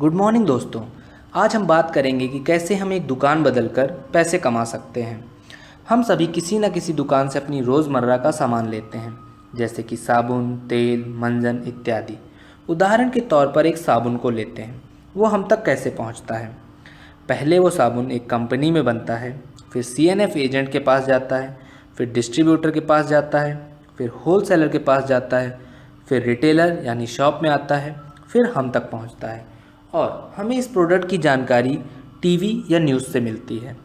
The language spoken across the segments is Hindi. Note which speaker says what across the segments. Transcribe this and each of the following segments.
Speaker 1: गुड मॉर्निंग दोस्तों। आज हम बात करेंगे कि कैसे हम एक दुकान बदलकर पैसे कमा सकते हैं। हम सभी किसी न किसी दुकान से अपनी रोज़मर्रा का सामान लेते हैं, जैसे कि साबुन, तेल, मंजन इत्यादि। उदाहरण के तौर पर एक साबुन को लेते हैं, वो हम तक कैसे पहुंचता है। पहले वो साबुन एक कंपनी में बनता है, फिर CNF एजेंट के पास जाता है, फिर डिस्ट्रीब्यूटर के पास जाता है, फिर होलसेलर के पास जाता है, फिर रिटेलर यानी शॉप में आता है, फिर हम तक पहुंचता है और हमें इस प्रोडक्ट की जानकारी टीवी या न्यूज़ से मिलती है।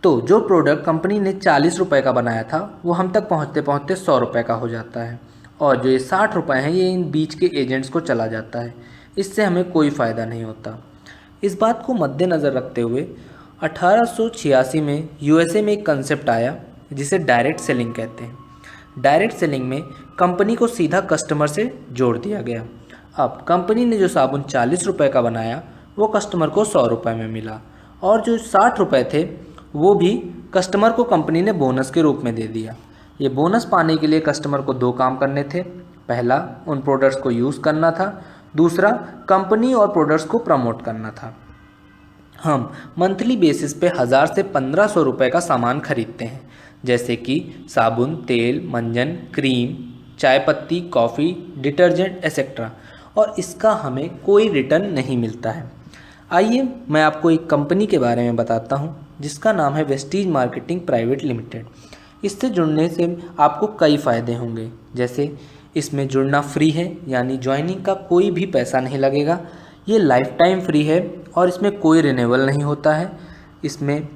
Speaker 1: तो जो प्रोडक्ट कंपनी ने 40 रुपये का बनाया था वो हम तक पहुंचते पहुंचते 100 रुपये का हो जाता है और जो ये 60 रुपये हैं ये इन बीच के एजेंट्स को चला जाता है। इससे हमें कोई फ़ायदा नहीं होता। इस बात को मद्देनज़र रखते हुए 1886 में USA में एक कंसेप्ट आया जिसे डायरेक्ट सेलिंग कहते हैं। डायरेक्ट सेलिंग में कंपनी को सीधा कस्टमर से जोड़ दिया गया। अब कंपनी ने जो साबुन 40 रुपये का बनाया वो कस्टमर को 100 रुपये में मिला और जो 60 रुपये थे वो भी कस्टमर को कंपनी ने बोनस के रूप में दे दिया। ये बोनस पाने के लिए कस्टमर को 2 काम करने थे। पहला, उन प्रोडक्ट्स को यूज़ करना था। दूसरा, कंपनी और प्रोडक्ट्स को प्रमोट करना था। हम मंथली बेसिस पे 1000 से 1500 रुपये का सामान खरीदते हैं, जैसे कि साबुन, तेल, मंजन, क्रीम, चाय पत्ती, कॉफ़ी, डिटर्जेंट एक्सेट्रा, और इसका हमें कोई रिटर्न नहीं मिलता है। आइए मैं आपको एक कंपनी के बारे में बताता हूँ जिसका नाम है वेस्टीज मार्केटिंग प्राइवेट लिमिटेड। इससे जुड़ने से आपको कई फ़ायदे होंगे, जैसे इसमें जुड़ना फ्री है, यानी ज्वाइनिंग का कोई भी पैसा नहीं लगेगा। ये लाइफ टाइम फ्री है और इसमें कोई रिन्यूअल नहीं होता है। इसमें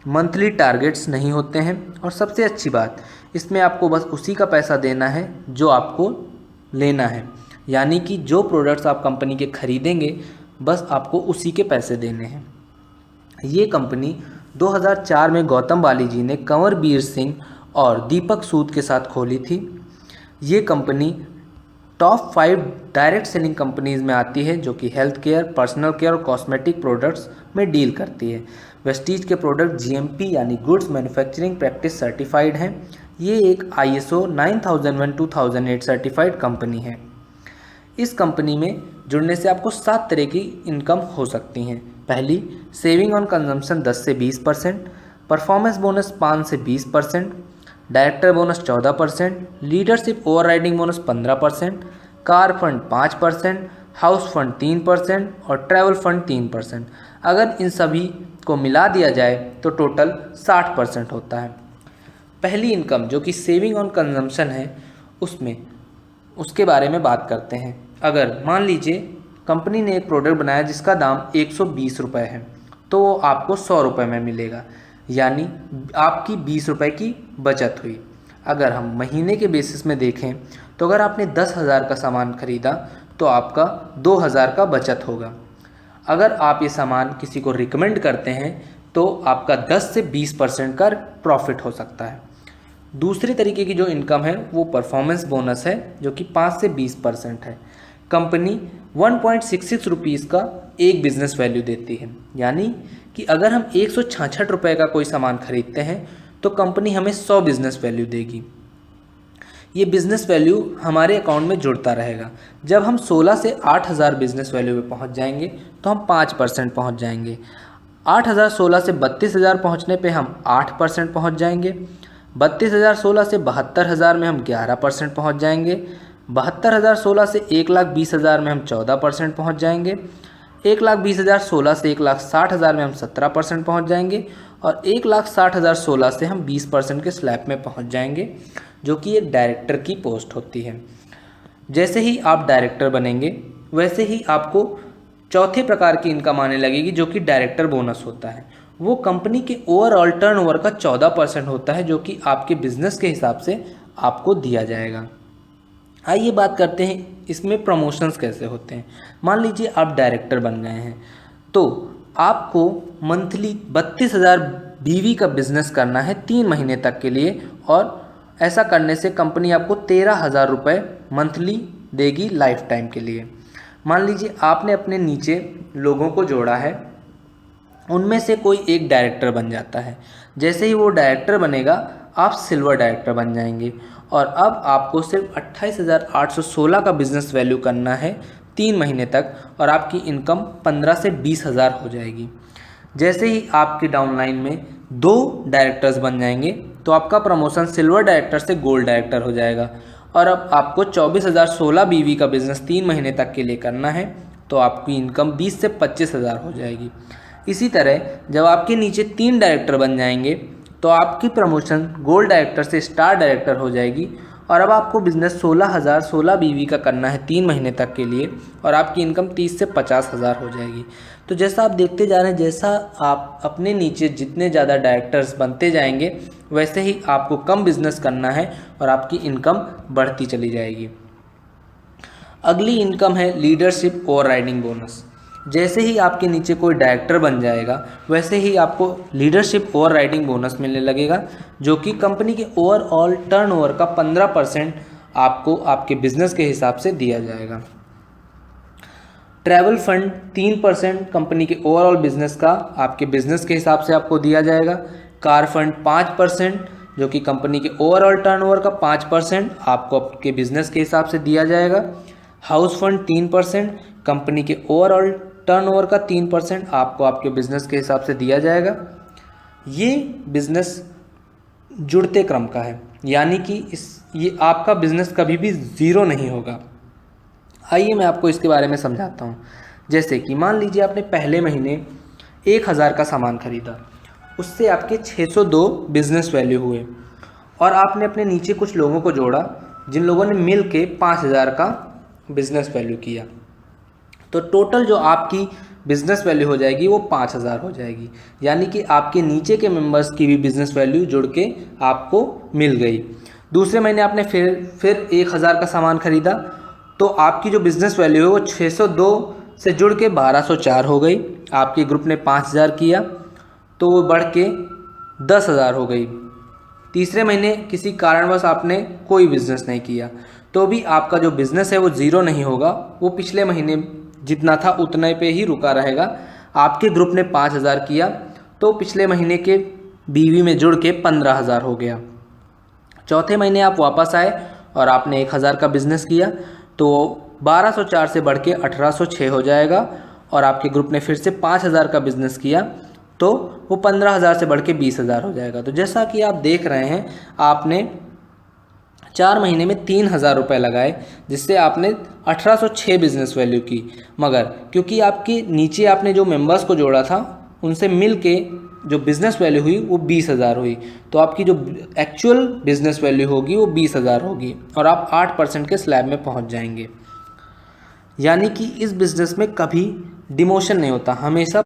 Speaker 1: मंथली टारगेट्स नहीं होते हैं और सबसे अच्छी बात, इसमें आपको बस उसी का पैसा देना है जो आपको लेना है, यानी कि जो प्रोडक्ट्स आप कंपनी के खरीदेंगे बस आपको उसी के पैसे देने हैं। ये कंपनी 2004 में गौतम बाली जी ने कंवर बीर सिंह और दीपक सूद के साथ खोली थी। ये company top 5 direct selling companies में आती है जो कि हेल्थ केयर, पर्सनल केयर और कॉस्मेटिक प्रोडक्ट्स में डील करती है। वेस्टीज के प्रोडक्ट GMP यानी गुड्स मैन्युफैक्चरिंग प्रैक्टिस सर्टिफाइड हैं। ये एक ISO 9001-2008 सर्टिफाइड कंपनी है। इस कंपनी में जुड़ने से आपको 7 तरह की इनकम हो सकती हैं। पहली, सेविंग ऑन कंजम्पशन 10 से 20%, परफॉर्मेंस बोनस 5 से 20%, director bonus 14%, leadership overriding bonus 15%, car fund 5%, house fund 3% और ट्रैवल फंड 3%। अगर इन सभी को मिला दिया जाए तो टोटल 60% होता है। पहली इनकम जो कि सेविंग ऑन कंजम्पशन है, उसके बारे में बात करते हैं। अगर मान लीजिए कंपनी ने एक प्रोडक्ट बनाया जिसका दाम 120 रुपये है, तो वो आपको 100 रुपये में मिलेगा, यानी आपकी 20 रुपये की बचत हुई। अगर हम महीने के बेसिस में देखें तो अगर आपने 10,000 का सामान खरीदा तो आपका 2,000 का बचत होगा। अगर आप ये सामान किसी को रिकमेंड करते हैं तो आपका 10 से 20% का प्रॉफिट हो सकता है। दूसरी तरीके की जो इनकम है वो परफॉर्मेंस बोनस है जो कि 5 से 20% है। कंपनी 1.66 रुपीज़ का एक बिज़नेस वैल्यू देती है, यानी कि अगर हम 166 रुपये का कोई सामान खरीदते हैं तो कंपनी हमें 100 बिज़नेस वैल्यू देगी। ये बिज़नेस वैल्यू हमारे अकाउंट में जुड़ता रहेगा। जब हम 16 से 8,000 बिज़नेस वैल्यू पे पहुंच जाएंगे तो हम 5% पहुंच जाएंगे। 8,000 16 से 32,000 पहुंचने पे हम 8% पहुंच जाएंगे। 32,000 16 से 72,000 में हम 11% पहुंच जाएंगे। 72,000 16 से 1,20,000 में हम 14% पहुंच जाएंगे। 1,20,000 16 से 1,60,000 में हम 17% पहुंच जाएंगे और 1,60,000 16 से हम 20% के स्लैब में पहुंच जाएंगे, जो कि एक डायरेक्टर की पोस्ट होती है। जैसे ही आप डायरेक्टर बनेंगे वैसे ही आपको चौथे प्रकार की इनकम आने लगेगी जो कि डायरेक्टर बोनस होता है। वो कंपनी के ओवरऑल टर्नओवर का 14% होता है, जो कि आपके बिजनेस के हिसाब से आपको दिया जाएगा। आइए बात करते हैं इसमें प्रमोशंस कैसे होते हैं। मान लीजिए आप डायरेक्टर बन गए हैं तो आपको मंथली 32,000 BV का बिज़नेस करना है 3 महीने तक के लिए, और ऐसा करने से कंपनी आपको 13,000 रुपये मंथली देगी लाइफ टाइम के लिए। मान लीजिए आपने अपने नीचे लोगों को जोड़ा है, उनमें से कोई एक डायरेक्टर बन जाता है। जैसे ही वो डायरेक्टर बनेगा आप सिल्वर डायरेक्टर बन जाएंगे और अब आपको सिर्फ 28,816 का बिज़नेस वैल्यू करना है 3 महीने तक और आपकी इनकम 15 से 20 हज़ार हो जाएगी। जैसे ही आपके डाउनलाइन में 2 डायरेक्टर्स बन जाएंगे तो आपका प्रमोशन सिल्वर डायरेक्टर से गोल्ड डायरेक्टर हो जाएगा और अब आपको 24,016 बीवी का बिजनेस 3 महीने तक के लिए करना है तो आपकी इनकम 20 से 25 हज़ार हो जाएगी। इसी तरह जब आपके नीचे 3 डायरेक्टर बन जाएंगे तो आपकी प्रमोशन गोल्ड डायरेक्टर से स्टार डायरेक्टर हो जाएगी और अब आपको बिज़नेस 16,016 बीवी का करना है 3 महीने तक के लिए और आपकी इनकम 30 से 50 हज़ार हो जाएगी। तो जैसा आप देखते जा रहे हैं, जैसा आप अपने नीचे जितने ज़्यादा डायरेक्टर्स बनते जाएंगे वैसे ही आपको कम बिजनेस करना है और आपकी इनकम बढ़ती चली जाएगी। अगली इनकम है लीडरशिप ओवर राइडिंग बोनस। जैसे ही आपके नीचे कोई डायरेक्टर बन जाएगा वैसे ही आपको लीडरशिप ओवर राइडिंग बोनस मिलने लगेगा, जो कि कंपनी के ओवरऑल टर्नओवर का 15% आपको आपके बिजनेस के हिसाब से दिया जाएगा। ट्रैवल फंड 3% कंपनी के ओवरऑल बिजनेस का आपके बिजनेस के हिसाब से आपको दिया जाएगा। कार फंड 5% जो कि कंपनी के ओवरऑल टर्नओवर का 5% आपको आपके बिजनेस के हिसाब से दिया जाएगा। हाउस फंड 3% कंपनी के ओवरऑल टर्नओवर का 3% आपको आपके बिजनेस के हिसाब से दिया जाएगा। ये बिजनेस जुड़ते क्रम का है, यानी कि ये आपका बिजनेस कभी भी ज़ीरो नहीं होगा। आइए मैं आपको इसके बारे में समझाता हूँ। जैसे कि मान लीजिए आपने पहले महीने 1,000 का सामान खरीदा, उससे आपके 602 बिजनेस वैल्यू हुए और आपने अपने नीचे कुछ लोगों को जोड़ा जिन लोगों ने मिल के 5,000 का बिजनेस वैल्यू किया, तो टोटल जो आपकी बिजनेस वैल्यू हो जाएगी वो 5,000 हो जाएगी। यानी कि आपके नीचे के मेंबर्स की भी बिजनेस वैल्यू जुड़ के आपको मिल गई। दूसरे महीने आपने फिर 1,000 का सामान खरीदा तो आपकी जो बिज़नेस वैल्यू है वो 602 से जुड़ के 1,204 हो गई। आपके ग्रुप ने 5,000 किया तो वो बढ़ के 10,000 हो गई। तीसरे महीने किसी कारणवश आपने कोई बिज़नेस नहीं किया तो भी आपका जो बिज़नेस है वो ज़ीरो नहीं होगा, वो पिछले महीने जितना था उतने पे ही रुका रहेगा। आपके ग्रुप ने 5,000 किया तो पिछले महीने के बीवी में जुड़ के 15,000 हो गया। चौथे महीने आप वापस आए और आपने 1,000 का बिज़नेस किया तो 1,204 से बढ़ के 1,806 हो जाएगा और आपके ग्रुप ने फिर से 5,000 का बिज़नेस किया तो वो 15,000 से बढ़ के 20,000 हो जाएगा। तो जैसा कि आप देख रहे हैं, आपने 4 महीने में 3,000 रुपये लगाए जिससे आपने 1,806 बिज़नेस वैल्यू की, मगर क्योंकि आपके नीचे आपने जो मेंबर्स को जोड़ा था उनसे मिल के जो बिज़नेस वैल्यू हुई वो 20,000 हुई, तो आपकी जो एक्चुअल बिज़नेस वैल्यू होगी वो 20,000 होगी और आप 8% के स्लैब में पहुंच जाएंगे। यानी कि इस बिज़नेस में कभी डिमोशन नहीं होता, हमेशा